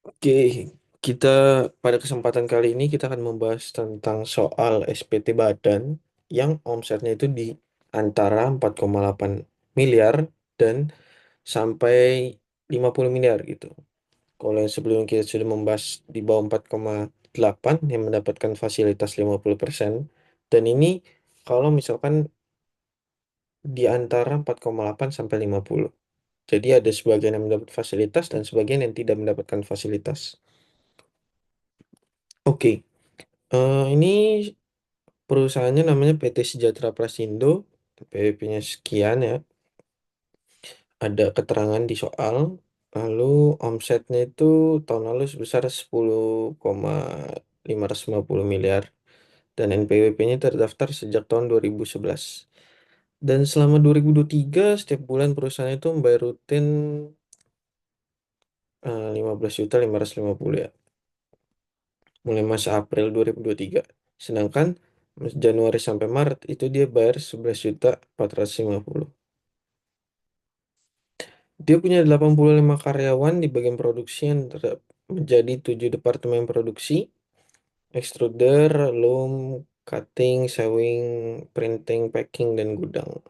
Oke, kita pada kesempatan kali ini kita akan membahas tentang soal SPT Badan yang omsetnya itu di antara 4,8 miliar dan sampai 50 miliar gitu. Kalau yang sebelumnya kita sudah membahas di bawah 4,8 yang mendapatkan fasilitas 50%, dan ini kalau misalkan di antara 4,8 sampai 50. Jadi ada sebagian yang mendapat fasilitas dan sebagian yang tidak mendapatkan fasilitas. Oke, ini perusahaannya namanya PT Sejahtera Prasindo, PWP-nya sekian ya. Ada keterangan di soal, lalu omsetnya itu tahun lalu sebesar 10,550 miliar dan NPWP-nya terdaftar sejak tahun 2011. Dan selama 2023 setiap bulan perusahaan itu membayar rutin 15.550 ya, mulai masa April 2023. Sedangkan Januari sampai Maret itu dia bayar 11.450. Dia punya 85 karyawan di bagian produksi yang menjadi 7 departemen produksi, extruder, loom, cutting, sewing, printing, packing, dan gudang.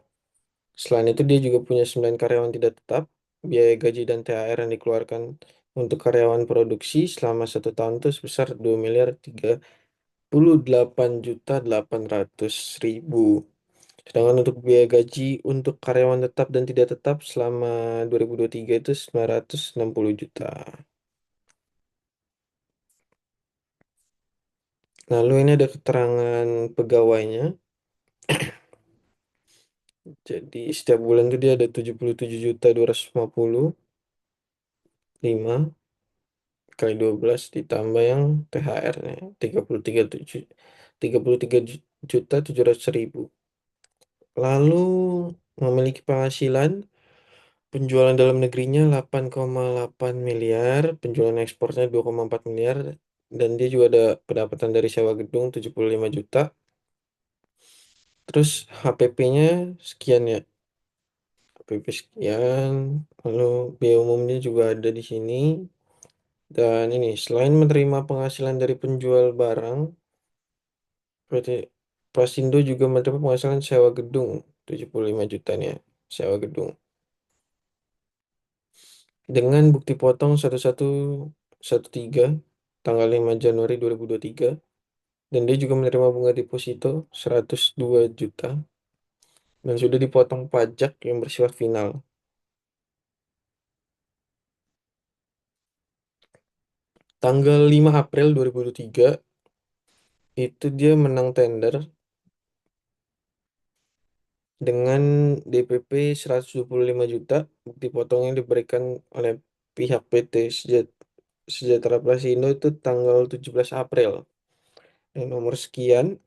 Selain itu dia juga punya 9 karyawan tidak tetap. Biaya gaji dan THR yang dikeluarkan untuk karyawan produksi selama 1 tahun itu sebesar 2.038.800.000. Sedangkan untuk biaya gaji untuk karyawan tetap dan tidak tetap selama 2023 itu 960 juta. Lalu ini ada keterangan pegawainya. Jadi setiap bulan itu dia ada 77.250.5 kali 12 ditambah yang THR-nya 33.700.000. Lalu memiliki penghasilan penjualan dalam negerinya 8,8 miliar, penjualan ekspornya 2,4 miliar, dan dia juga ada pendapatan dari sewa gedung 75 juta. Terus HPP-nya sekian ya, HPP sekian. Lalu biaya umumnya juga ada di sini. Dan ini selain menerima penghasilan dari penjual barang, PT Prasindo juga menerima penghasilan sewa gedung 75 juta nih ya, sewa gedung. Dengan bukti potong 1113 tanggal 5 Januari 2023, dan dia juga menerima bunga deposito 102 juta dan sudah dipotong pajak yang bersifat final. Tanggal 5 April 2023 itu dia menang tender dengan DPP 125 juta. Bukti potongnya diberikan oleh pihak PT Sejahtera Prasindo itu tanggal 17 April. Yang nomor sekian,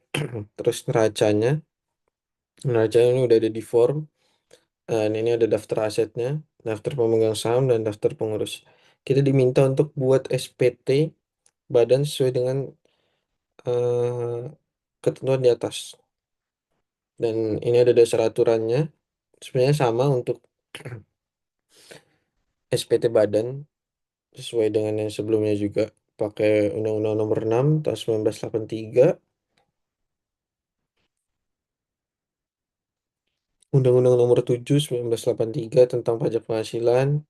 terus neracanya ini udah ada di form. Dan ini ada daftar asetnya, daftar pemegang saham, dan daftar pengurus. Kita diminta untuk buat SPT badan sesuai dengan eh, ketentuan di atas. Dan ini ada dasar aturannya. Sebenarnya sama untuk SPT badan sesuai dengan yang sebelumnya juga. Pakai Undang-Undang Nomor 6 tahun 1983, Undang-Undang Nomor 7 1983 tentang pajak penghasilan,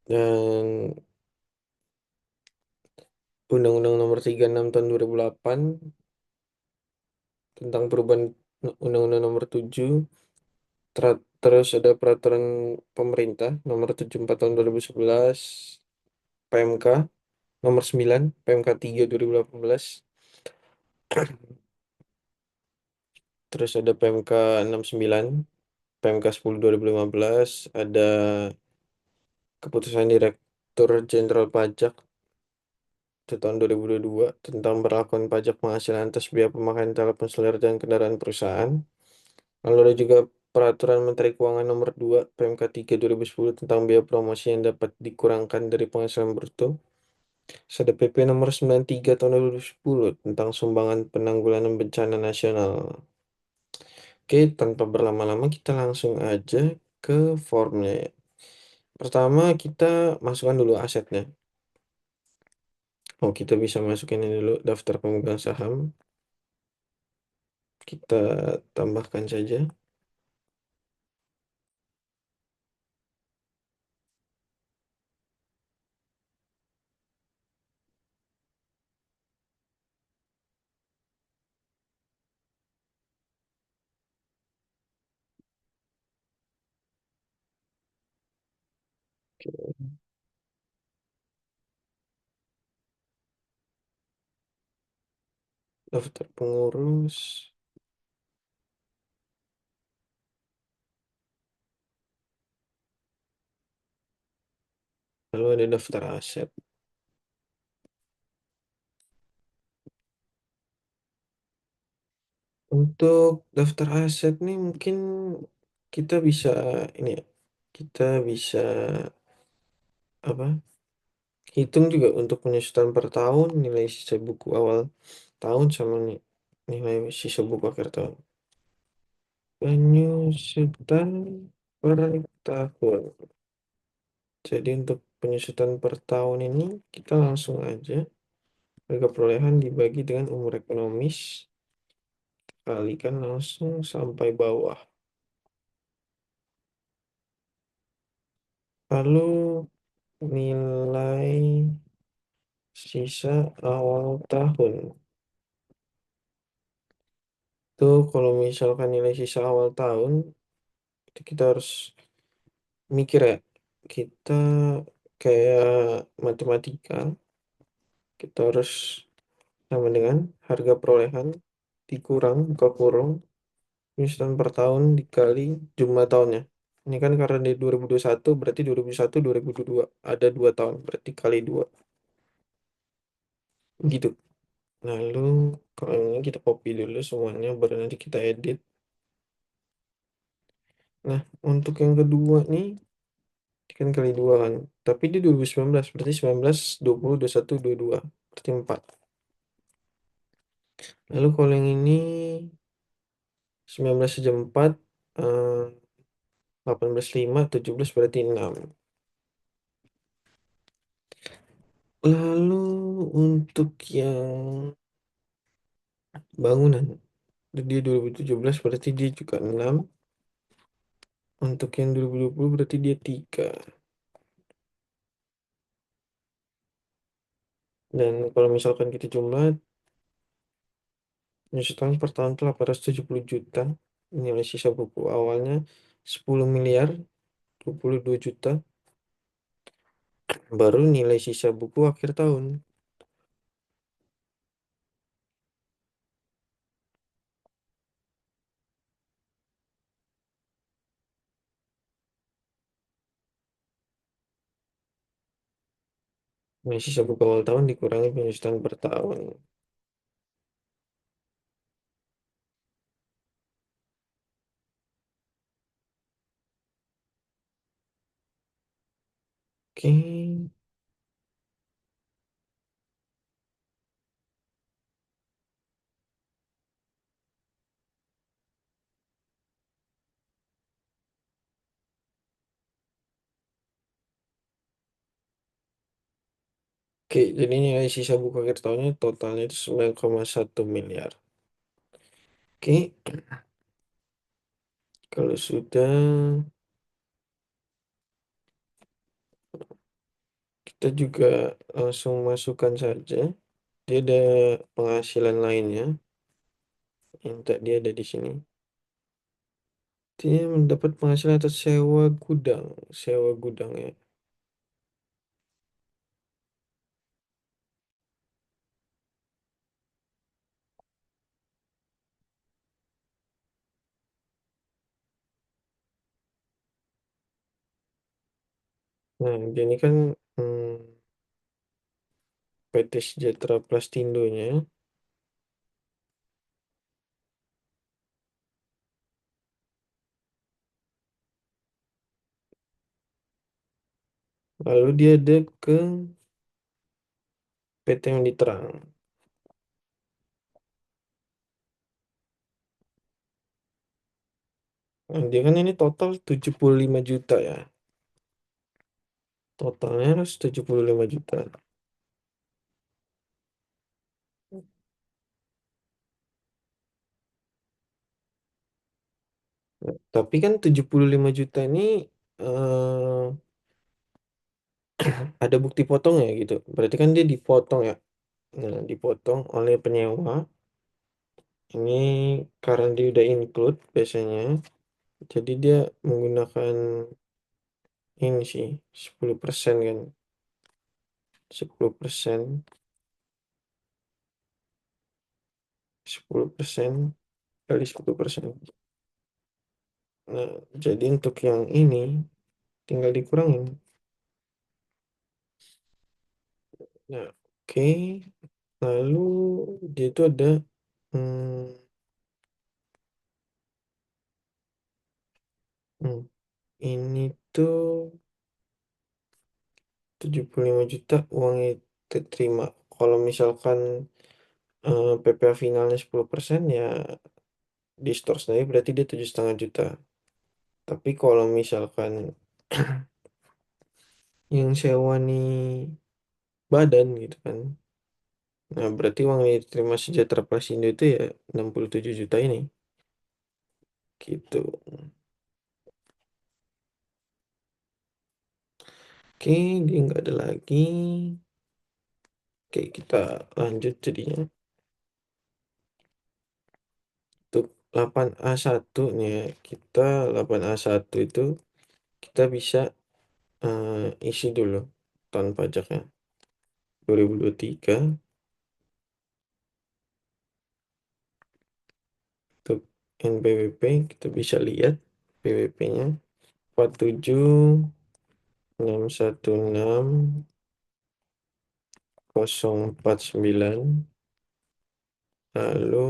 dan Undang-Undang Nomor 36 tahun 2008 tentang perubahan Undang-Undang Nomor 7. Terus ada peraturan pemerintah Nomor 74 tahun 2011, PMK Nomor 9, PMK 3 2018. Terus ada PMK 69, PMK 10 2015, ada keputusan Direktur Jenderal Pajak itu tahun 2022 tentang berlakuan pajak penghasilan atas biaya pemakaian telepon seluler dan kendaraan perusahaan. Lalu ada juga Peraturan Menteri Keuangan Nomor 2 PMK 3 2010 tentang biaya promosi yang dapat dikurangkan dari penghasilan bruto. Terus ada PP Nomor 93 tahun 2010 tentang sumbangan penanggulangan bencana nasional. Oke, tanpa berlama-lama kita langsung aja ke formnya ya. Pertama kita masukkan dulu asetnya. Oh, kita bisa masukin ini dulu daftar pemegang saham. Kita tambahkan saja. Daftar pengurus. Lalu ada daftar aset. Untuk daftar aset nih mungkin kita bisa ini ya, kita bisa apa? Hitung juga untuk penyusutan per tahun, nilai sisa buku awal tahun sama nilai sisa buku akhir tahun. Penyusutan per tahun. Jadi untuk penyusutan per tahun ini kita langsung aja harga perolehan dibagi dengan umur ekonomis kalikan langsung sampai bawah. Lalu nilai sisa awal tahun. Tuh kalau misalkan nilai sisa awal tahun itu kita harus mikir ya. Kita kayak matematika, kita harus sama dengan harga perolehan dikurang buka kurung penyusutan per tahun dikali jumlah tahunnya. Ini kan karena di 2021 berarti 2021 2022 ada 2 tahun berarti kali 2 gitu. Lalu kalau ini kita copy dulu semuanya baru nanti kita edit. Nah, untuk yang kedua nih kan kali 2 kan. Tapi di 2019 berarti 19 20 21 22 berarti 4. Lalu kalau yang ini 19 saja 4 eh, 18 5 17 berarti 6. Lalu untuk yang bangunan dia 2017 berarti dia juga 6. Untuk yang 2020 berarti dia 3. Dan kalau misalkan kita jumlah penyusutan per tahun itu 870 juta. Nilai sisa buku awalnya 10 miliar 22 juta. Baru nilai sisa buku akhir tahun. Nilai sisa buku awal tahun dikurangi penyusutan per tahun. Oke. Oke, jadi nilai sisa buku akhir tahunnya totalnya itu 9,1 miliar. Oke, kalau sudah kita juga langsung masukkan saja. Dia ada penghasilan lainnya yang tak dia ada di sini. Dia mendapat penghasilan atas sewa gudang ya. Nah, dia ini kan PT Sejahtera Plastindonya. Lalu dia ada ke PT Mediterang. Nah, dia kan ini total 75 juta ya. Totalnya harus 75 juta. Nah, tapi kan 75 juta ini eh, ada bukti potongnya gitu. Berarti kan dia dipotong ya. Nah, dipotong oleh penyewa. Ini karena dia udah include biasanya. Jadi dia menggunakan ini sih 10% kan. 10%, 10% kali 10%. Nah, jadi untuk yang ini tinggal dikurangin. Nah, oke. Lalu dia itu ada hmm, hmm, ini tuh 75 juta uang itu terima. Kalau misalkan PPh finalnya 10% ya di store sendiri berarti dia 7,5 juta. Tapi kalau misalkan yang sewa nih badan gitu kan. Nah, berarti uang yang diterima Sejahtera Prasindo itu ya 67 juta ini. Gitu. Oke, dia nggak ada lagi. Oke, kita lanjut jadinya. Untuk 8A1 nih ya, kita 8A1 itu kita bisa isi dulu tahun pajaknya 2023. Untuk NPWP kita bisa lihat PWP-nya 47.616.049, lalu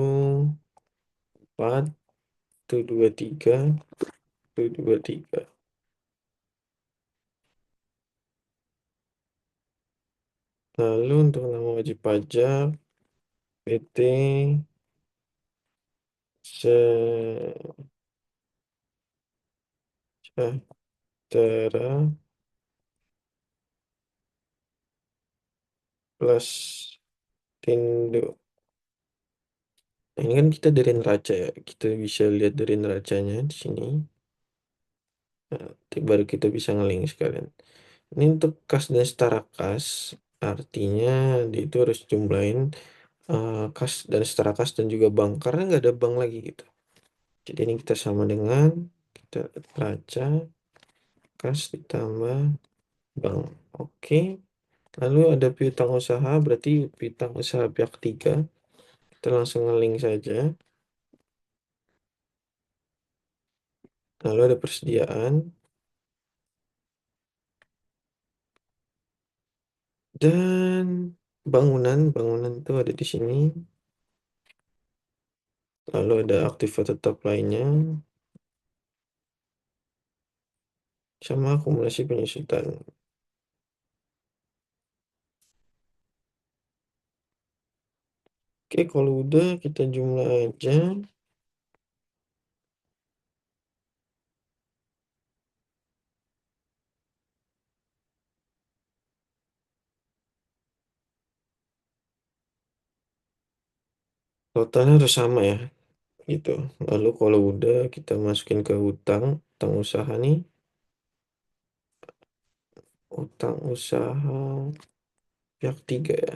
4 itu 23 itu 23. Lalu untuk nama wajib pajak PT Sejahtera plus Tindo. Nah, ini kan kita dari neraca ya. Kita bisa lihat dari neracanya di sini. Nah, baru kita bisa ngeling sekalian. Ini untuk kas dan setara kas. Artinya dia itu harus jumlahin kas dan setara kas dan juga bank. Karena nggak ada bank lagi gitu. Jadi ini kita sama dengan kita neraca kas ditambah bank. Oke. Lalu ada piutang usaha. Berarti piutang usaha pihak ketiga. Kita langsung ngeling saja. Lalu ada persediaan. Dan bangunan itu ada di sini. Lalu ada aktiva tetap lainnya, sama akumulasi penyusutan. Oke, kalau udah kita jumlah aja. Totalnya harus sama ya, gitu. Lalu kalau udah kita masukin ke utang usaha nih. Utang usaha pihak tiga ya.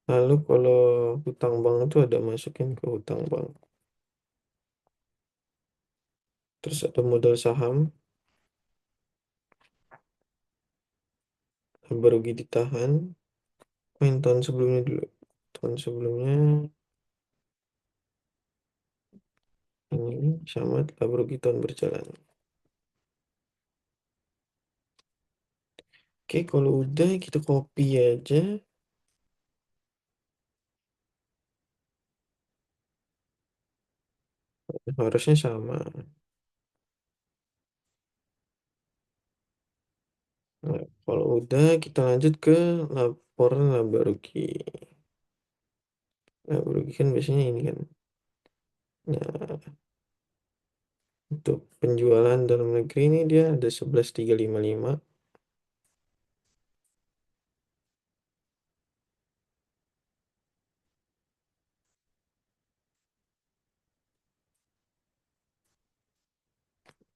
Lalu kalau hutang bank itu ada masukin ke hutang bank. Terus ada modal saham, laba rugi ditahan. Main tahun sebelumnya dulu. Tahun sebelumnya ini sama laba rugi tahun berjalan. Oke, kalau udah kita copy aja. Harusnya sama. Nah, kalau udah kita lanjut ke laporan laba rugi. Laba rugi kan biasanya ini kan. Nah, Untuk penjualan dalam negeri ini dia ada 11.355.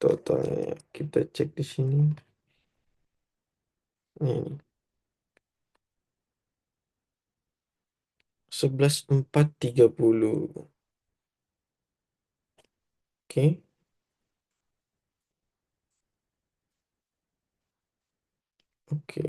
Totalnya kita cek di sini. Ini 11.430. Oke, oke.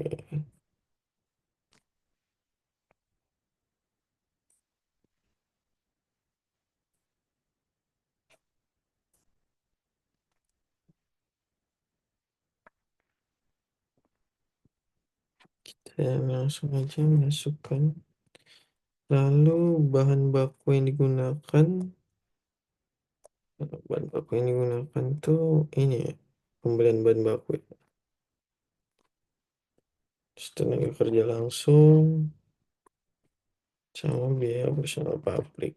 Kita langsung aja masukkan. Lalu bahan baku yang digunakan, bahan baku yang digunakan tuh ini ya, pembelian bahan baku ya. Terus tenaga kerja langsung sama biaya operasional pabrik.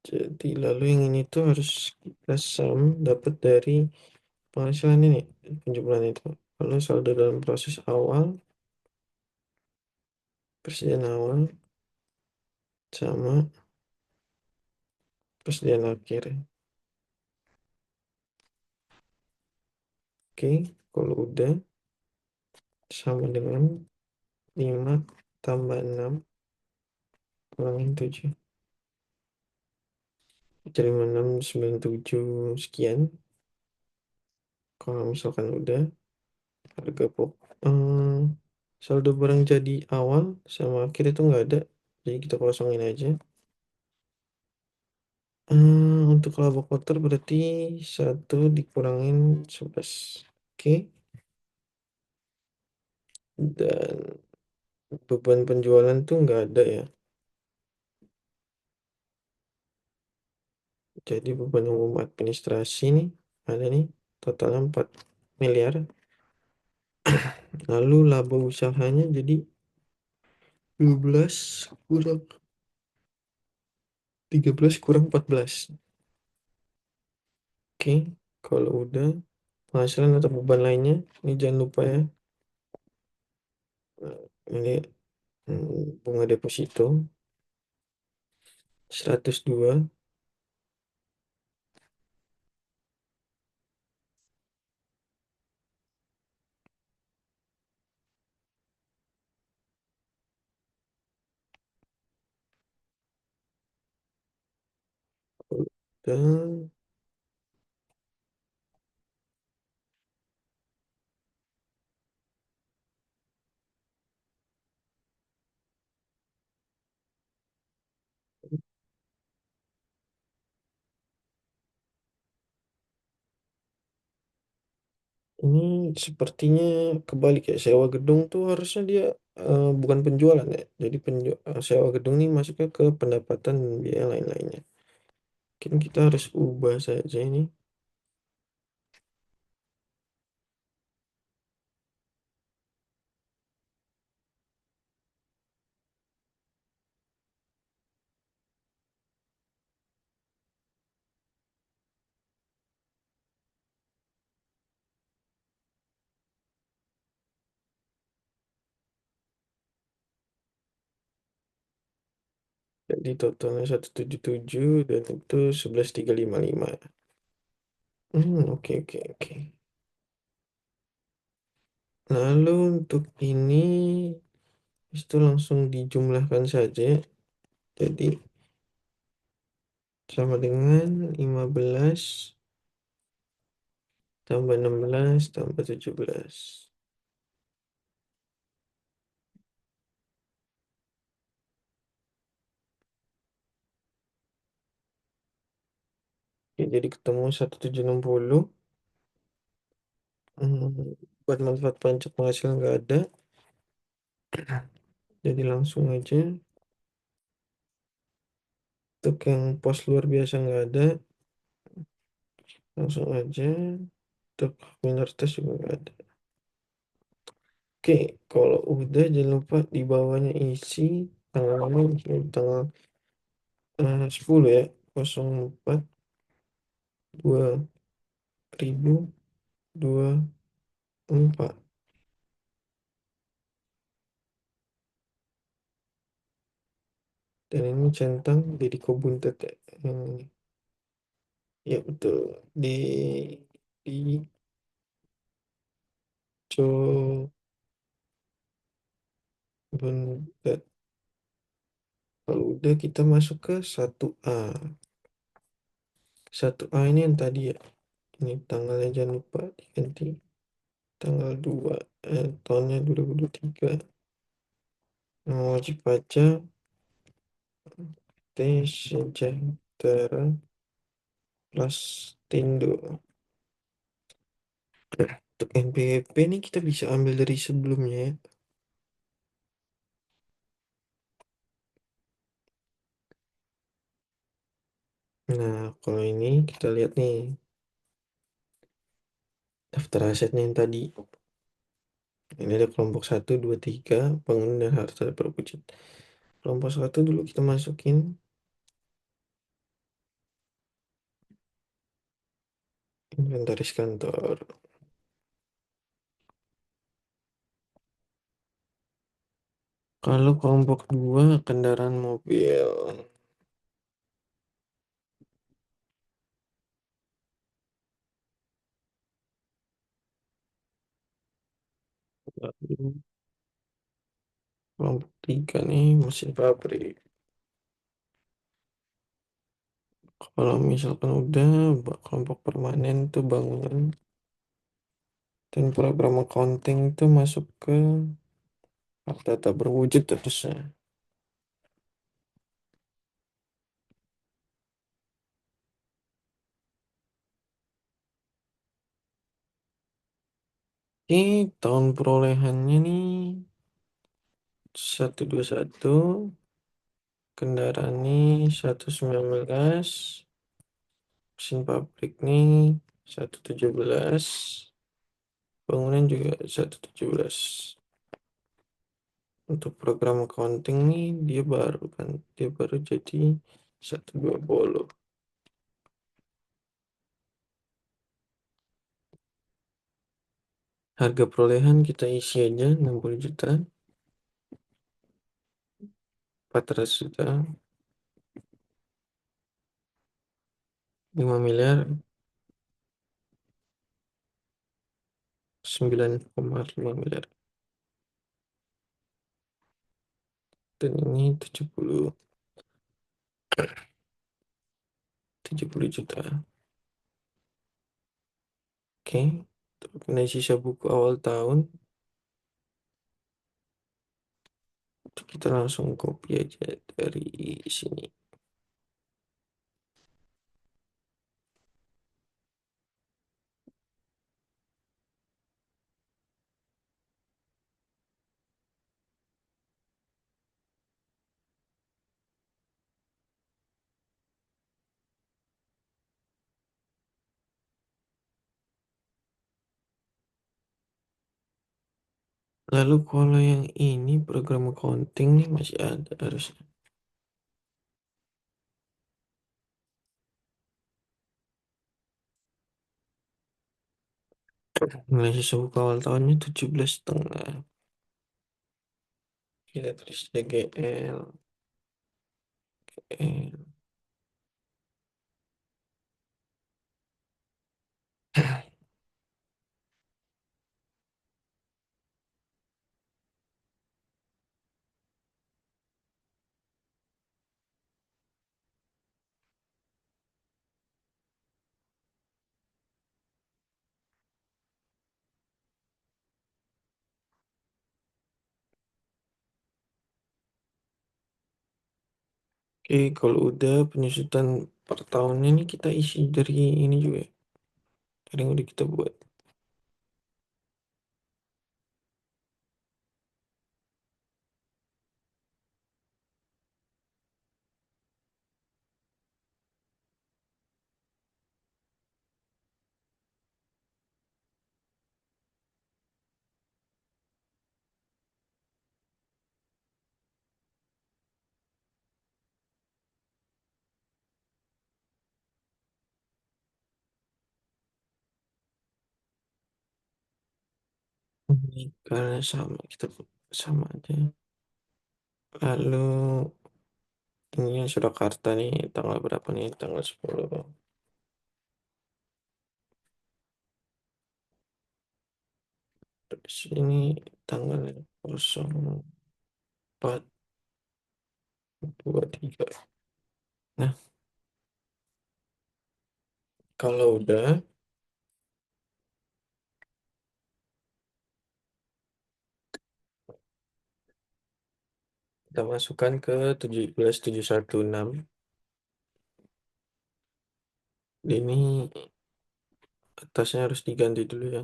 Jadi lalu yang ini tuh harus kita sum dapat dari penghasilan ini, penjumlahan itu. Lalu saldo dalam proses awal, persediaan awal, sama persediaan akhir. Oke, kalau udah sama dengan 5 tambah 6 kurangin 7. Jadi 697 sekian. Kalau misalkan udah harga pokok, saldo barang jadi awal sama akhir itu nggak ada. Jadi kita kosongin aja. Untuk laba kotor berarti 1 dikurangin 11. Oke. Dan beban penjualan tuh nggak ada ya. Jadi beban umum administrasi nih ada nih totalnya 4 miliar. Lalu laba usahanya jadi 12 kurang 13 kurang 14. Oke, kalau udah penghasilan atau beban lainnya, ini jangan lupa ya. Ini bunga deposito 102. Dan ini sepertinya kebalik ya. Sewa gedung tuh harusnya dia bukan penjualan ya. Jadi sewa gedung ini masuknya ke pendapatan dan biaya lain-lainnya. Mungkin kita harus ubah saja ini. Jadi totalnya 177 dan itu 11.355. Oke, oke, oke. Lalu untuk ini itu langsung dijumlahkan saja. Jadi sama dengan 15 tambah 16 tambah 17. Oke, jadi ketemu 1760. Buat manfaat pajak penghasilan nggak ada. Jadi langsung aja. Untuk yang pos luar biasa nggak ada. Langsung aja. Untuk minoritas juga nggak ada. Oke, kalau udah jangan lupa di bawahnya isi tanggal tanggal 10 ya. 04 2024. Dan ini centang Deddy Kobuntet ya. Ya betul. Di Kobuntet. Kalau udah kita masuk ke 1A. 1A ini yang tadi ya. Ini tanggalnya jangan lupa diganti. Tanggal 2 tahunnya 2023. Nama wajib pajak T Sejahtera plus Tindo. Untuk NPWP ini kita bisa ambil dari sebelumnya ya. Nah, kalau ini kita lihat nih daftar asetnya yang tadi. Ini ada kelompok 1, 2, 3 bangunan dan harta berwujud. Kelompok 1 dulu kita masukin inventaris kantor. Kalau kelompok 2 kendaraan mobil. Lalu kelompok 3 nih mesin pabrik. Kalau misalkan udah kelompok permanen tuh bangunan dan program accounting itu masuk ke harta tak berwujud terusnya. Oke, tahun perolehannya nih 121, kendaraan nih 119, mesin pabrik nih 117, bangunan juga 117. Untuk program accounting nih dia baru jadi 120. Harga perolehan kita isi aja 60 juta, 400 juta, 5 miliar, 9,5 miliar. Dan ini 70 juta. Oke, kena sisa buku awal tahun. Kita langsung copy aja dari sini. Lalu kalau yang ini program accounting nih masih ada harusnya. Nilai sisa buku awal tahunnya 17,5. Kita tulis DGL. Oke, kalau udah penyusutan per tahunnya nih kita isi dari ini juga ya, dari yang udah kita buat. Ini karena sama, kita sama aja. Lalu ini yang Surakarta nih, tanggal berapa nih? Tanggal 10. Terus ini tanggal 04/23. Nah, kalau udah, kita masukkan ke 17716. Ini atasnya harus diganti dulu ya.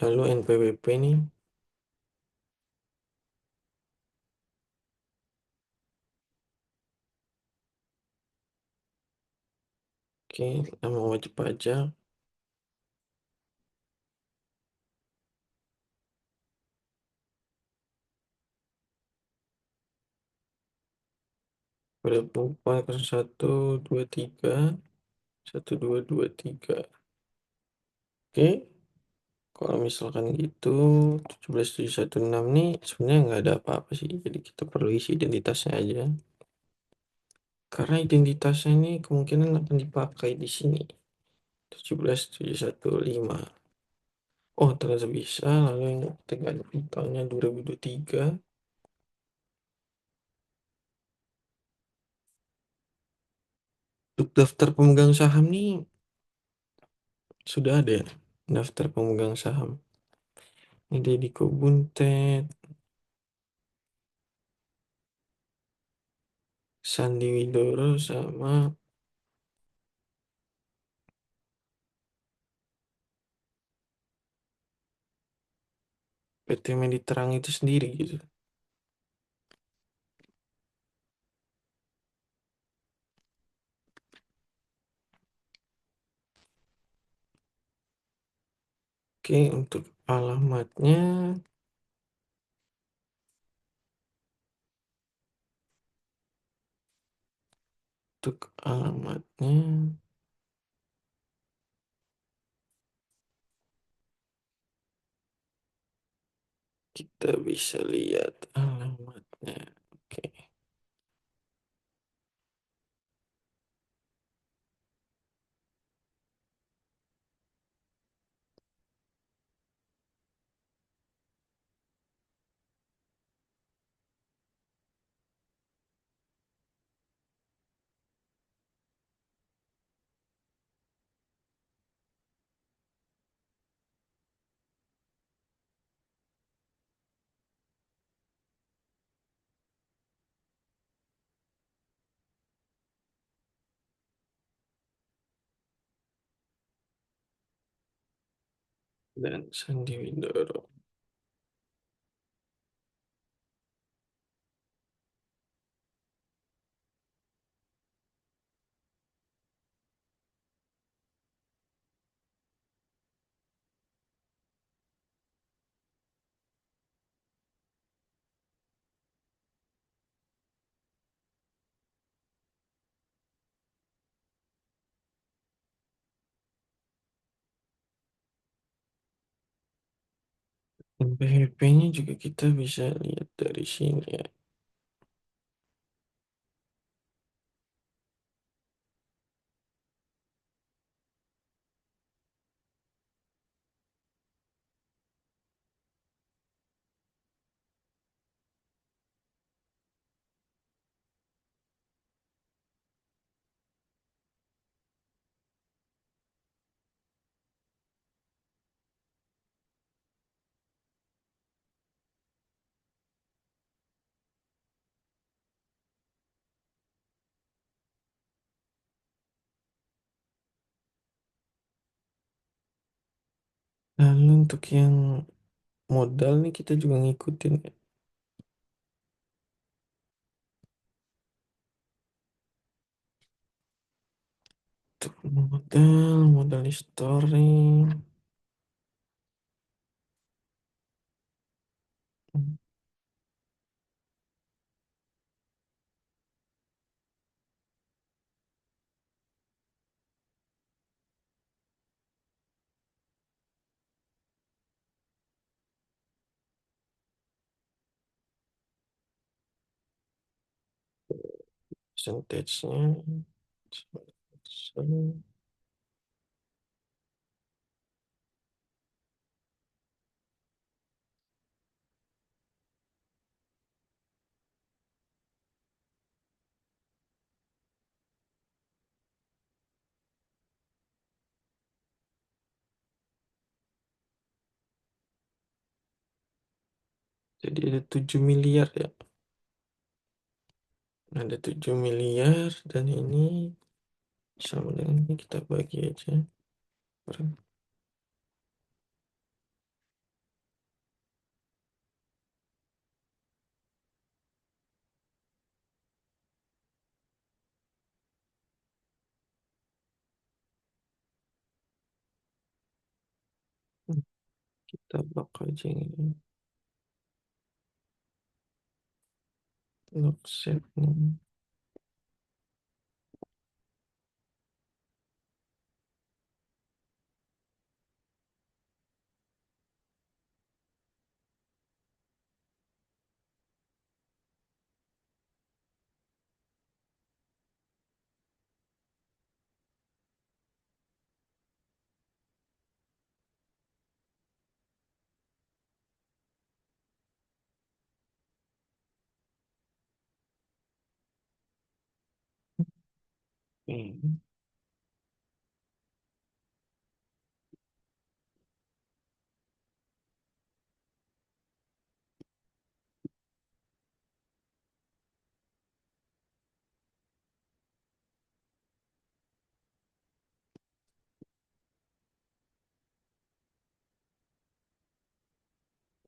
Lalu NPWP nih, oke, nama wajib pajak, berapa 0123 Oke, kalau misalkan gitu 17716 nih sebenarnya nggak ada apa-apa sih. Jadi kita perlu isi identitasnya aja. Karena identitasnya ini kemungkinan akan dipakai di sini. 17715. Oh, ternyata bisa. Lalu yang kita ganti tahunnya 2023. Untuk daftar pemegang saham nih sudah ada ya. Daftar pemegang saham. Ini Deddy Kobuntet, Sandi Widoro sama PT Mediterang itu sendiri gitu. Oke, untuk alamatnya kita bisa lihat alamatnya. Oke, dan Sandi Widoro. PHP-nya juga kita bisa lihat dari sini ya. Lalu untuk yang modal nih kita juga ngikutin ya. Untuk modal history. Persentasenya. Jadi ada 7 miliar ya. Ada 7 miliar dan ini sama dengan ini kita bagi aja. Kita blok aja yang ini. Lock set nih. Hmm.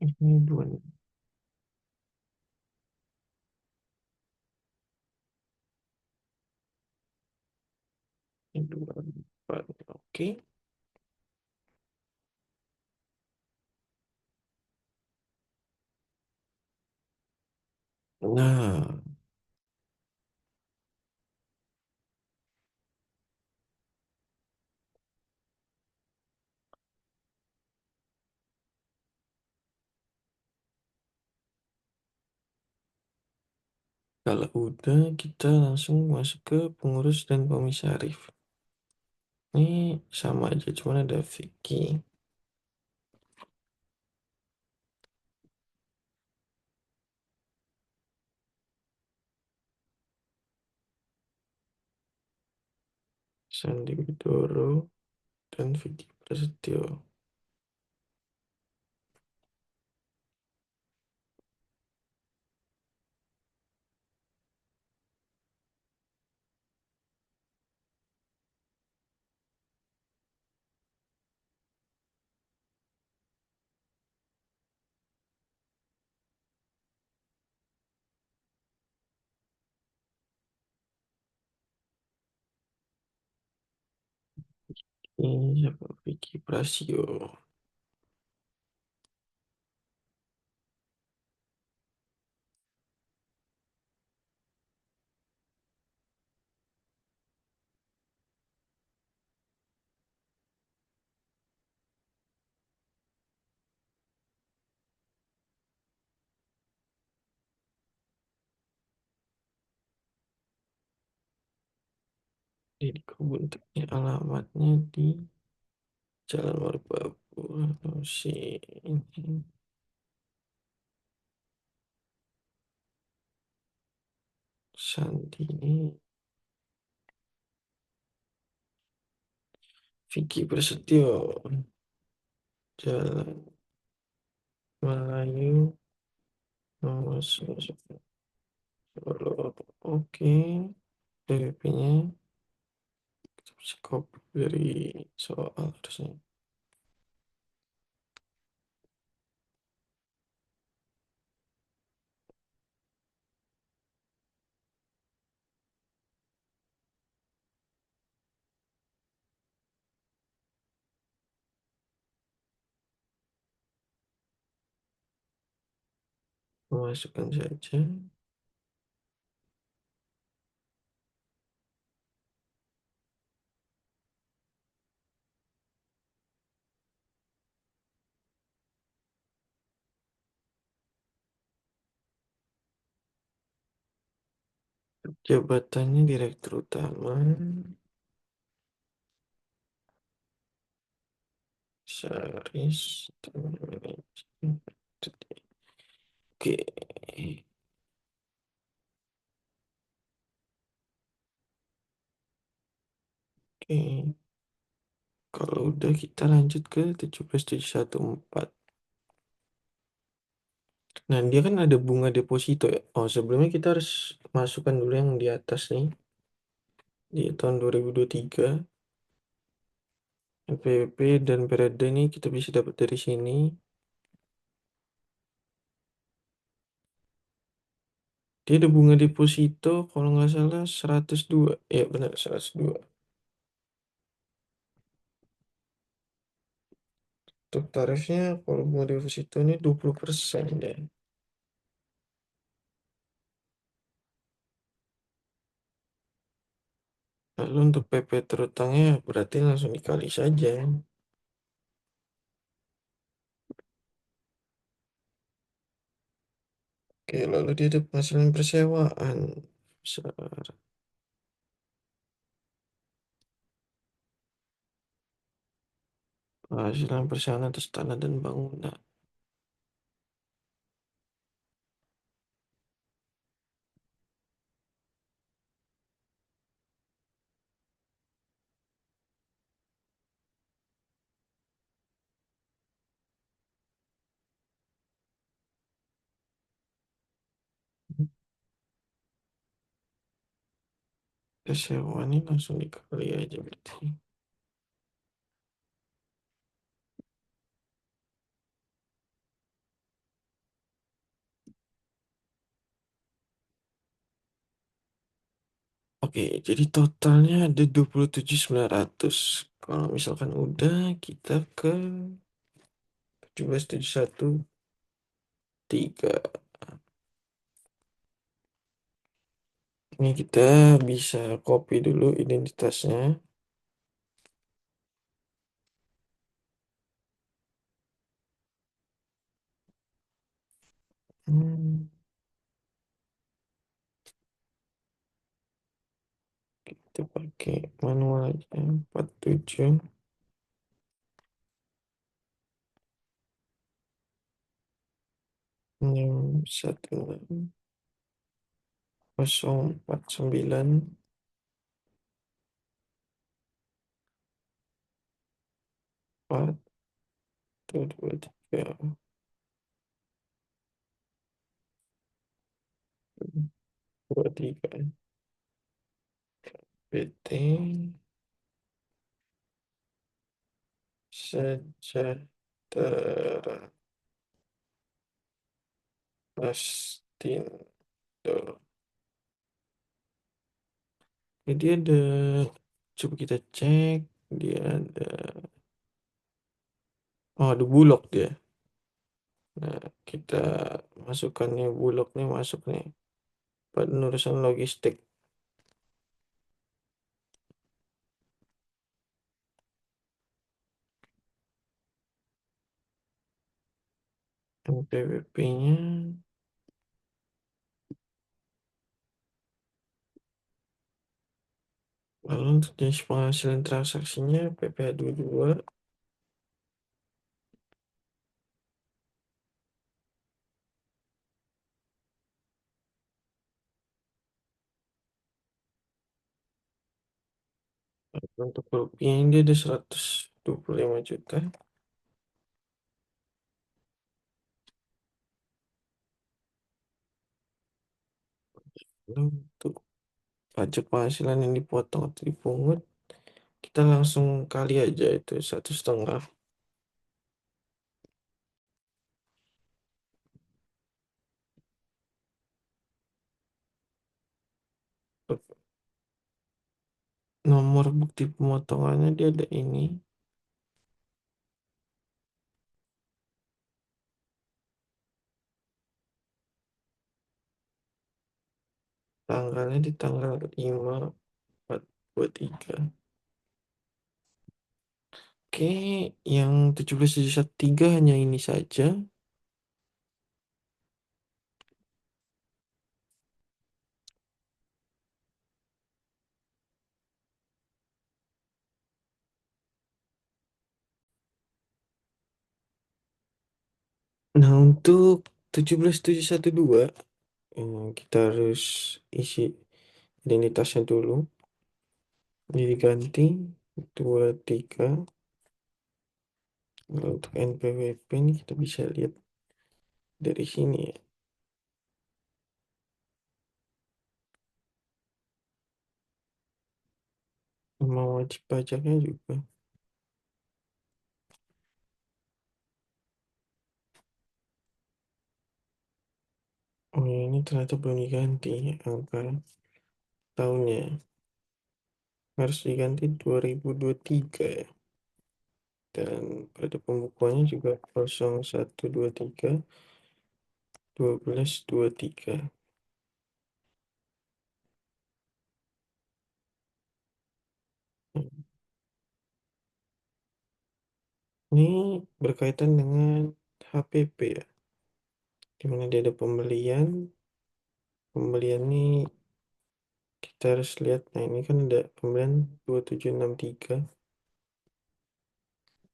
Ini dua, ini dua, empat. Oke. Nah, kalau udah kita langsung masuk ke pengurus dan komisaris. Ini sama aja, cuma ada Vicky. Sandi Widoro dan Vicky Prasetyo. Ini siapa? Vicky Prasio. Jadi bentuknya alamatnya di Jalan Merbabu. Si ini Sandi ini Vicky Prasetyo. Jalan Melayu nomor 10. Oke. PPP-nya kita bisa copy dari soal harusnya. Masukkan saja. Jabatannya Direktur Utama, Sekretaris, Manajemen. Oke, oke. Kalau udah kita lanjut ke 17.714. Nah, dia kan ada bunga deposito ya. Oh, sebelumnya kita harus masukkan dulu yang di atas nih. Di tahun 2023, NPWP dan periode ini kita bisa dapat dari sini. Dia ada bunga deposito kalau nggak salah 102. Ya benar 102. Untuk tarifnya kalau bunga deposito ini 20% deh. Lalu untuk PP terutangnya berarti langsung dikali saja. Oke, lalu dia ada penghasilan persewaan. Besar. Penghasilan persewaan atas tanah dan bangunan. Persewaan ini langsung dikali aja berarti. Oke, jadi totalnya ada 27.900. Kalau misalkan udah, kita ke 17.713. Ini kita bisa copy dulu identitasnya. Hmm, kita pakai manual aja. 47 649 4123 PT Sejahtera Astindo. Jadi ada, coba kita cek, dia ada, oh ada Bulog dia. Nah, kita masukkan nih Bulog nih masuk nih. Penerusan logistik. NPWP-nya, lalu untuk jenis penghasilan transaksinya PPh 22. Untuk rupiah ini dia ada 125 juta. Lalu untuk pajak penghasilan yang dipotong atau dipungut, kita langsung kali aja itu 1,5. Nomor bukti pemotongannya dia ada ini. Tanggalnya di tanggal 5/4/23. Oke, yang 17.3 hanya ini saja. Nah, untuk 17712, kita harus isi identitasnya dulu. Jadi ganti 23. Kalau untuk NPWP ini kita bisa lihat dari sini ya. Nama wajib pajaknya juga. Oh ya, ini ternyata belum diganti angka tahunnya. Harus diganti 2023 ya. Dan pada pembukuannya juga 0123 1223. Ini berkaitan dengan HPP ya. Dimana dia ada pembelian. Pembelian ini kita harus lihat. Nah, ini kan ada pembelian 2763.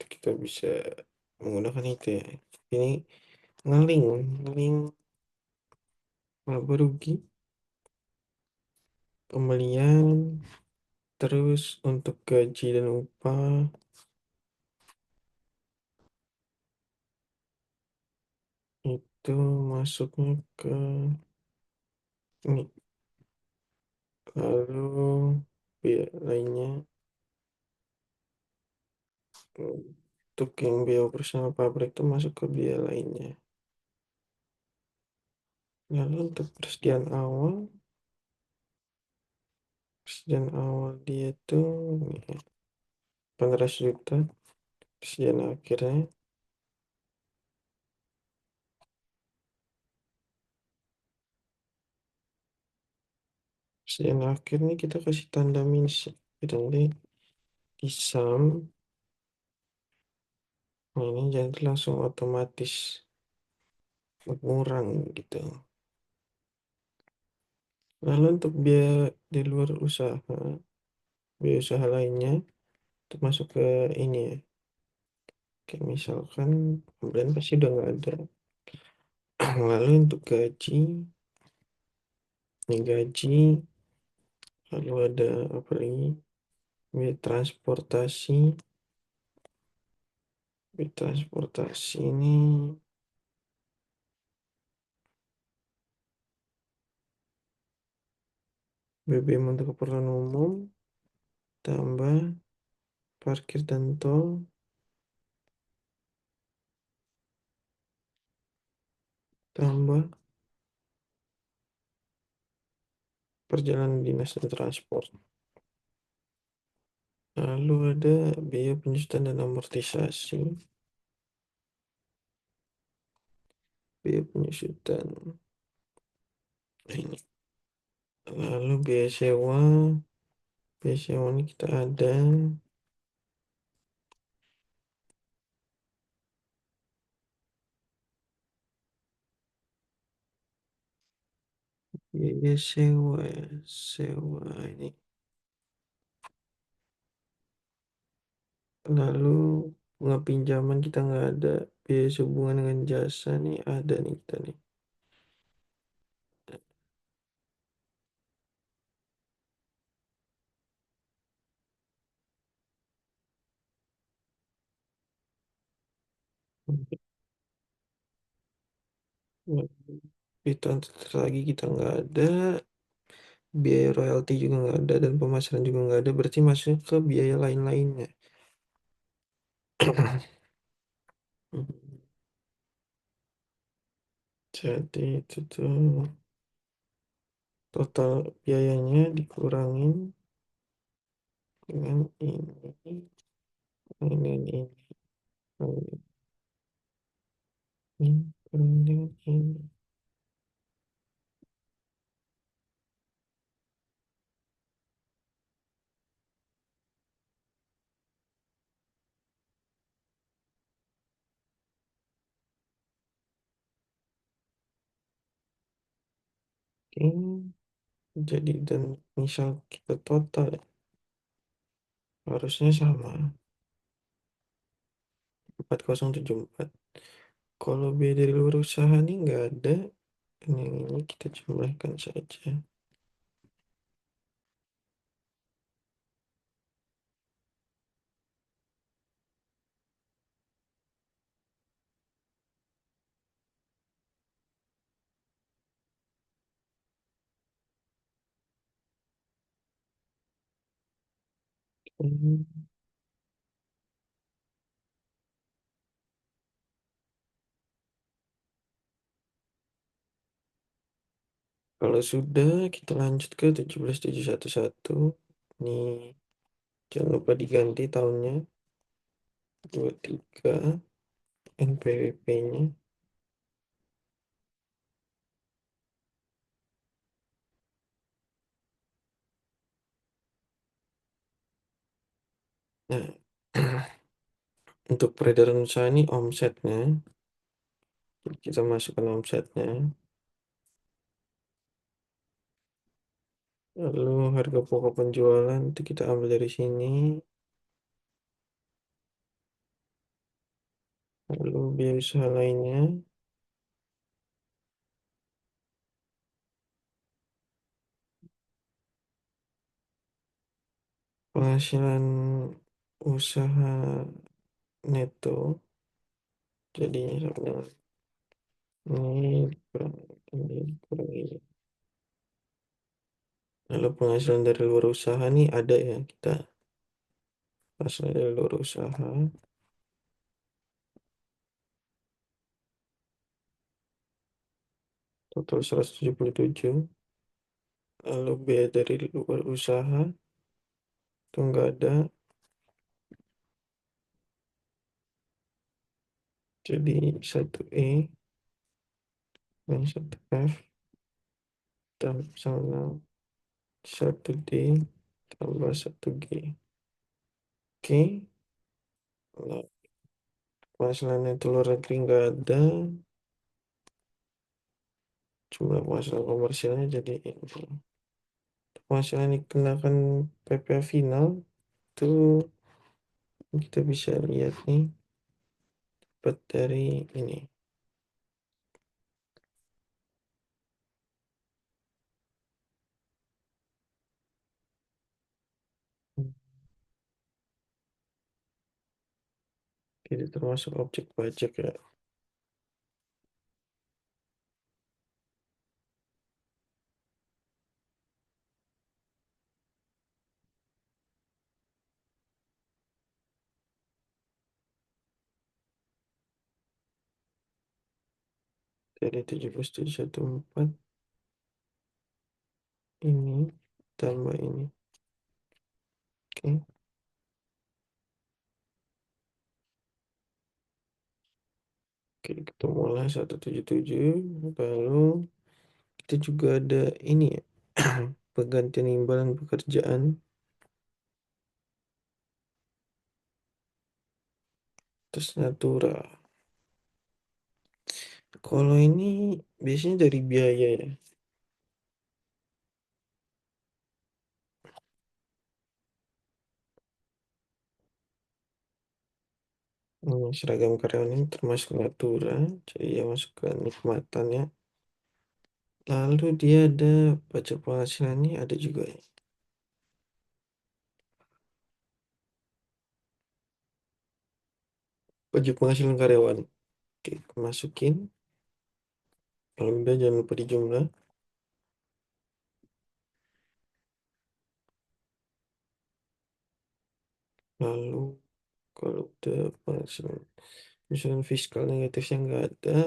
Kita bisa menggunakan itu ya. Ini ngeling laba rugi pembelian, terus untuk gaji dan upah itu masuknya ke ini. Lalu biaya lainnya, untuk yang biaya operasional pabrik itu masuk ke biaya lainnya. Lalu untuk persediaan awal dia tuh ini, 18 juta. Persediaan akhirnya, persediaan akhir ini kita kasih tanda minus ya. Kita nanti di sum. Nah, ini jadi langsung otomatis berkurang gitu. Lalu untuk biaya di luar usaha, biaya usaha lainnya itu masuk ke ini ya. Kayak misalkan pembelian pasti udah nggak ada. Lalu untuk gaji, ini gaji, lalu ada apa lagi? Biaya transportasi, biaya transportasi ini BBM untuk keperluan umum, tambah parkir dan tol, tambah perjalanan dinas dan transport. Lalu ada biaya penyusutan dan amortisasi, biaya penyusutan. Nah, ini. Lalu biaya sewa ini kita ada biaya sewa ya, sewa ini. Lalu bunga pinjaman kita nggak ada, biaya sehubungan dengan jasa nih ada nih kita nih. Itu lagi kita nggak ada, biaya royalti juga nggak ada, dan pemasaran juga nggak ada, berarti masuk ke biaya lain-lainnya. Jadi itu tuh total biayanya dikurangin dengan ini, kurang dengan ini. Oke, jadi dan misal kita total ya, harusnya sama 4074. Kalau biaya dari luar usaha nih nggak ada. Ini kita jumlahkan saja. Hmm, Kalau sudah, kita lanjut ke 17.711. Nih, jangan lupa diganti tahunnya. 23 NPWP-nya. Nah, untuk peredaran usaha ini omsetnya, kita masukkan omsetnya. Lalu harga pokok penjualan itu kita ambil dari sini. Lalu biaya usaha lainnya, penghasilan usaha neto. Jadinya sama dengan ini kurang ini kurang ini. Lalu penghasilan dari luar usaha nih ada ya, kita penghasilan dari luar usaha total 177. Lalu biaya dari luar usaha itu enggak ada, jadi 1E dan 1F tambah sama 1D tambah 1G. Oke. Nah, penghasilan itu luar negeri enggak ada, cuma penghasilan komersialnya jadi ini. Penghasilan dikenakan PPh final itu kita bisa lihat nih, dapat dari ini. Jadi termasuk objek pajak ya. Dari 17.114 ini tambah ini. Oke. Oke, ketemulah 177. Lalu kita juga ada ini ya. Penggantian imbalan pekerjaan atas natura. Kalau ini biasanya dari biaya ya. Seragam karyawan ini termasuk natura, jadi ya masuk ke nikmatan ya. Lalu dia ada pajak penghasilan ini ada juga ya. Pajak penghasilan karyawan. Oke, masukin. Kalau udah jangan lupa dijumlah. Lalu kalau udah penghasilan, penghasilan fiskal negatifnya nggak ada.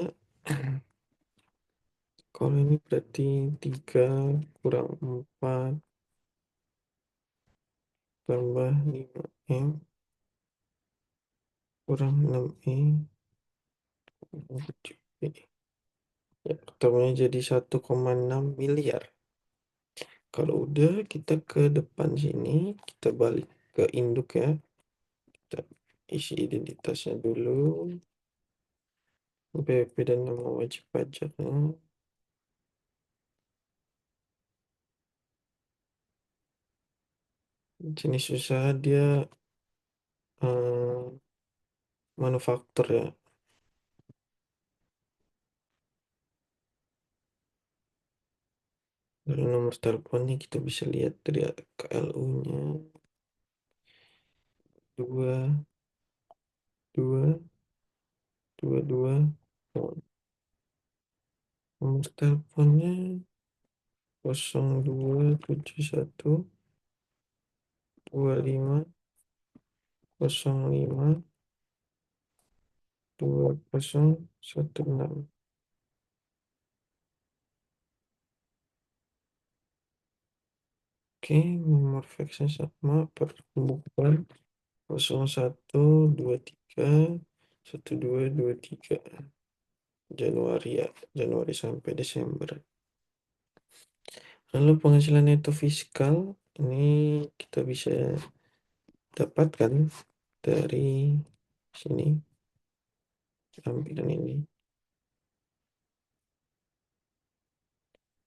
Kalau ini berarti 3 kurang 4 tambah 5M kurang 6E 7B. Ya, ketemunya jadi 1,6 miliar. Kalau udah kita ke depan sini, kita balik ke induk ya. Kita isi identitasnya dulu, BP dan nama wajib pajaknya. Jenis usaha dia manufaktur ya. Lalu nomor teleponnya kita bisa lihat dari KLU-nya 2222. Oh, nomor teleponnya 027125052016. Oke, nomor faxnya sama, pertemuan 0123 1223 Januari ya, Januari sampai Desember. Lalu penghasilan neto fiskal ini kita bisa dapatkan dari sini, tampilan ini.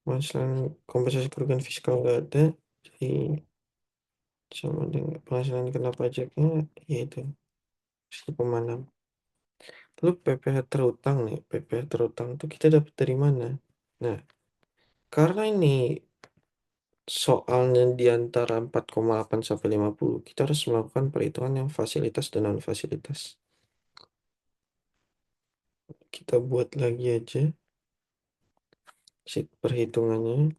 Penghasilan kompensasi kerugian fiskal nggak ada, jadi sama dengan penghasilan kena pajaknya yaitu 1,6. Lalu PPh terutang nih, PPh terutang tuh kita dapat dari mana? Nah, karena ini soalnya di antara 4,8 sampai 50, kita harus melakukan perhitungan yang fasilitas dan non fasilitas. Kita buat lagi aja sheet perhitungannya.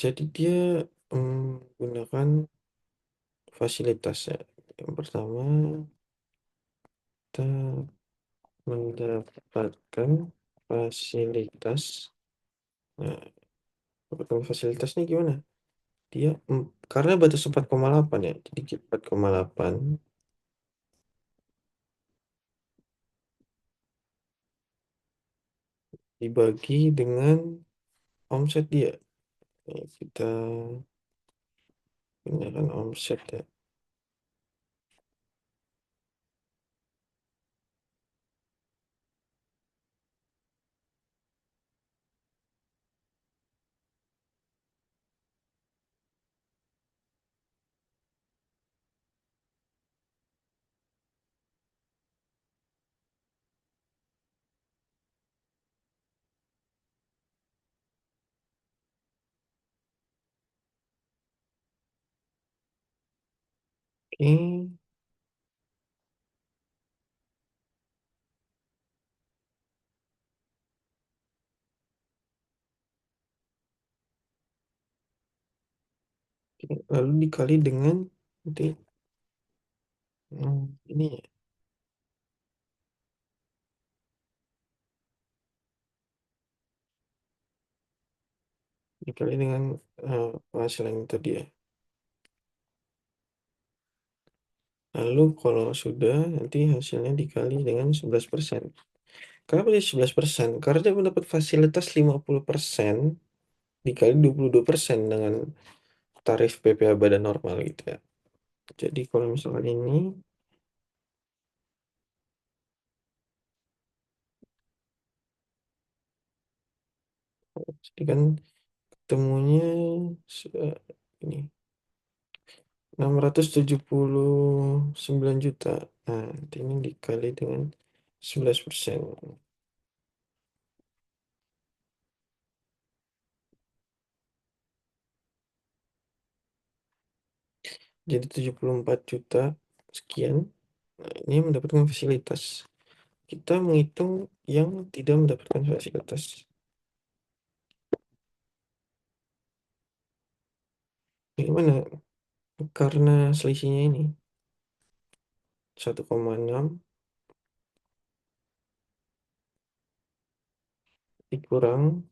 Jadi dia menggunakan fasilitas ya. Yang pertama kita mendapatkan fasilitas. Nah, mendapatkan fasilitas nih gimana? Dia karena batas 4,8 ya, jadi 4,8 dibagi dengan omset dia. Nah, kita gunakan omset ya. Oke, lalu dikali dengan nanti ini ya, dikali dengan penghasilan itu dia. Lalu kalau sudah nanti hasilnya dikali dengan 11%. Kenapa dia 11%? Karena dia mendapat fasilitas 50% dikali 22% dengan tarif PPh badan normal gitu ya. Jadi kalau misalkan ini, jadi kan ketemunya ini 679 juta. Nah, nanti ini dikali dengan 11%. Jadi 74 juta sekian. Nah, ini mendapatkan fasilitas. Kita menghitung yang tidak mendapatkan fasilitas. Bagaimana? Karena selisihnya ini 1,6 dikurang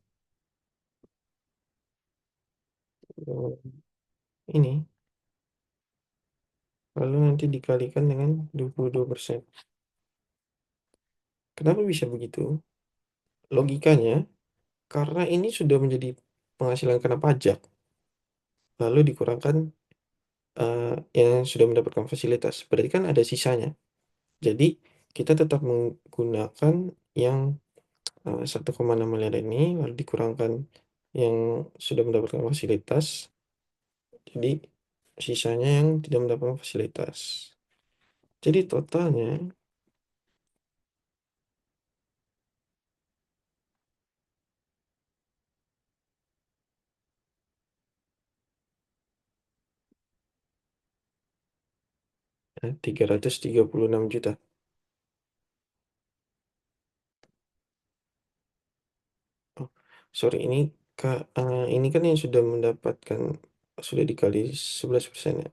ini, lalu nanti dikalikan dengan 22%. Kenapa bisa begitu? Logikanya, karena ini sudah menjadi penghasilan kena pajak, lalu dikurangkan yang sudah mendapatkan fasilitas. Berarti kan ada sisanya. Jadi, kita tetap menggunakan yang 1,6 miliar ini, lalu dikurangkan yang sudah mendapatkan fasilitas. Jadi, sisanya yang tidak mendapatkan fasilitas. Jadi, totalnya 336 juta. Oh, sorry, ini kan yang sudah mendapatkan, sudah dikali 11% ya.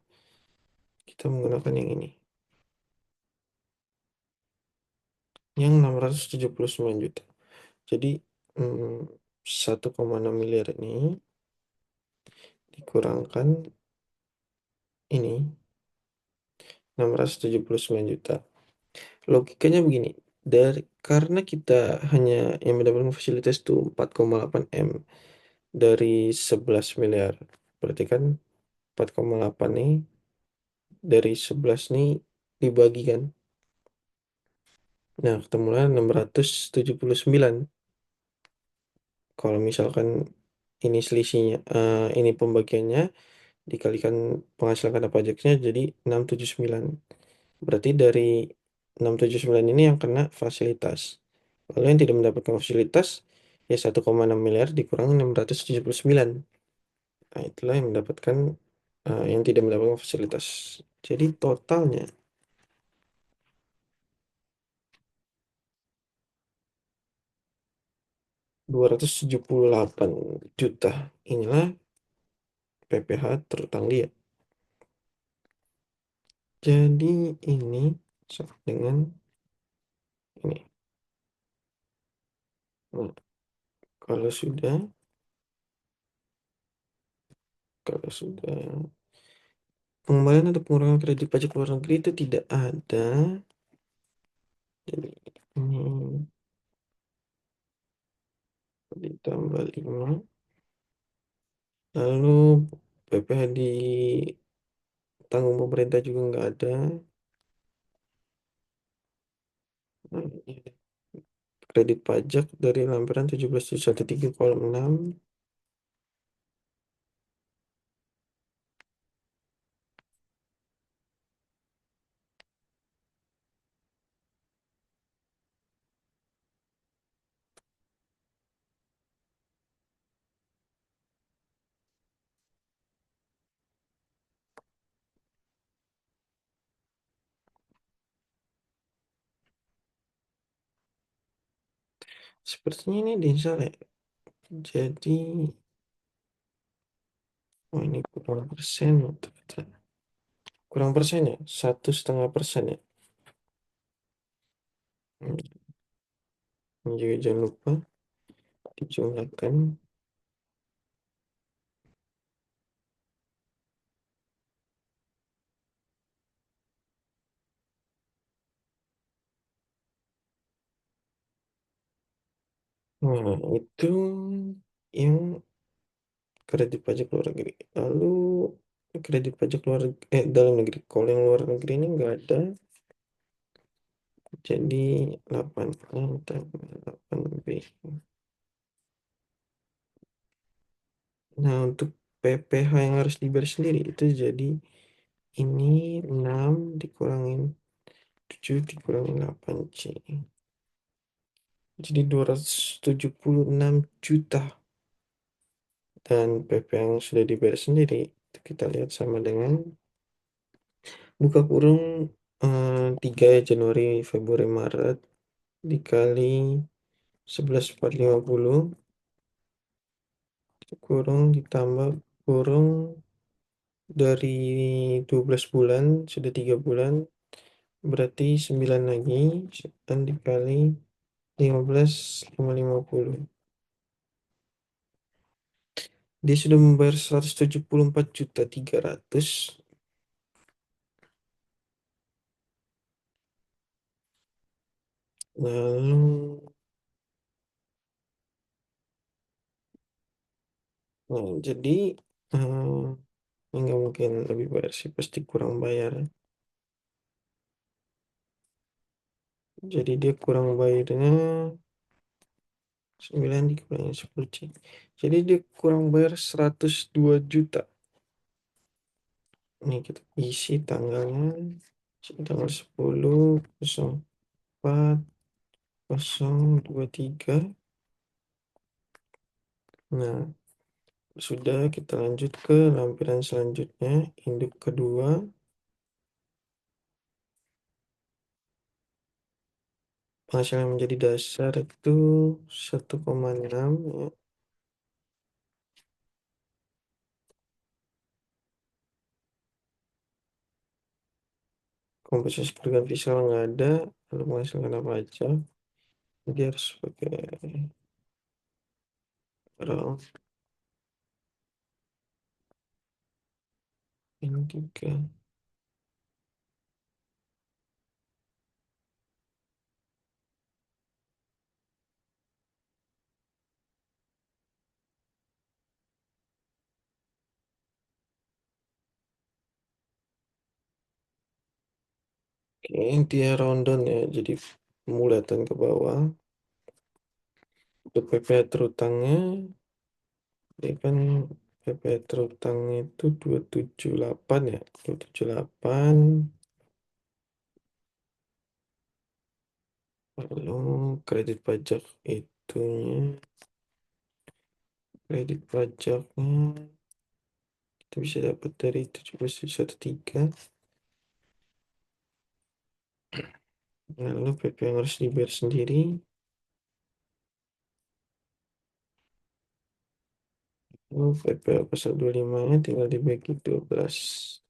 Kita menggunakan yang ini. Yang 679 juta. Jadi 1,6 miliar ini dikurangkan ini 679 juta. Logikanya begini, karena kita hanya yang mendapatkan fasilitas itu 4,8 M dari 11 miliar. Berarti kan 4,8 nih dari 11 nih dibagikan. Nah, ketemulah 679. Kalau misalkan ini selisihnya, ini pembagiannya dikalikan penghasilan kena pajaknya jadi 679. Berarti dari 679 ini yang kena fasilitas. Lalu yang tidak mendapatkan fasilitas ya 1,6 miliar dikurangi 679. Nah, itulah yang mendapatkan yang tidak mendapatkan fasilitas. Jadi totalnya 278 juta. Inilah PPh terutang dia. Jadi ini sama dengan ini. Nah, kalau sudah kalau sudah pengembalian atau pengurangan kredit pajak luar negeri itu tidak ada. Jadi ini ditambah 5. Lalu PPh ditanggung pemerintah juga nggak ada. Nah, ini kredit pajak dari lampiran 17.13 kolom 6. Sepertinya ini disalah ya. Jadi oh ini kurang persen ternyata. Kurang persen ya, 1,5% ya. Hmm, ini juga jangan lupa dijumlahkan. Nah, itu yang kredit pajak luar negeri. Lalu kredit pajak dalam negeri. Kalau yang luar negeri ini nggak ada. Jadi 8A tambah 8B. Nah, untuk PPh yang harus dibayar sendiri itu jadi ini 6 dikurangin 7 dikurangin 8C. Jadi 276 juta. Dan PP yang sudah dibayar sendiri itu kita lihat sama dengan buka kurung 3 Januari Februari Maret dikali 11,450 kurung ditambah kurung dari 12 bulan sudah 3 bulan berarti 9 lagi dan dikali 15,550. Dia sudah membayar 174.300.000. Lalu jadi nggak mungkin lebih bayar sih, pasti kurang bayar. Jadi dia kurang bayarnya 9 dikurangi 10 C. Jadi dia kurang bayar 102 juta. Ini kita isi tanggalnya. Tanggal 10/04/2023. Nah, sudah kita lanjut ke lampiran selanjutnya, induk kedua. hasil yang menjadi dasar itu 1,6 ya. Komposisi pergan visual nggak ada, lalu menghasilkan apa aja. Jadi harus pakai round ini tiga. Oke, dia rundown ya, jadi mulatan ke bawah. Untuk PPh terutangnya, dia kan PPh terutangnya itu 278 ya, 278. Lalu kredit pajak itunya, kredit pajaknya kita bisa dapat dari 1713. Lalu PP yang harus dibayar sendiri, lalu PP pasal 25 nya tinggal dibagi 12,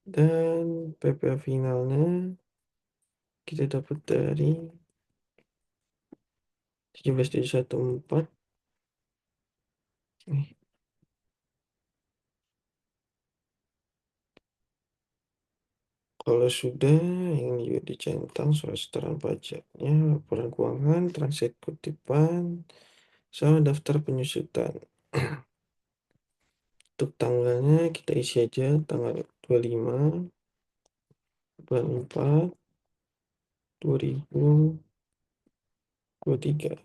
dan PP finalnya kita dapat dari 17.714. Nih, kalau sudah, ini juga dicentang soal setoran pajaknya, laporan keuangan, transaksi kutipan, sama daftar penyusutan. Untuk tanggalnya kita isi aja tanggal 25 bulan 4 2023.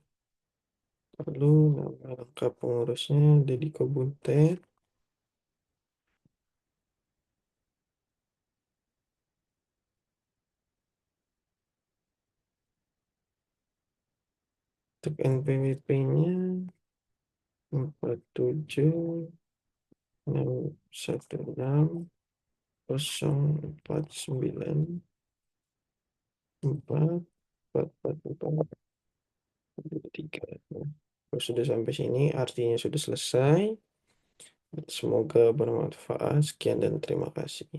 Lalu nama lengkap pengurusnya Deddy Kobuntet. Untuk NPWP-nya 476149 444443. Kalau sudah sampai sini artinya sudah selesai. Semoga bermanfaat. Sekian dan terima kasih.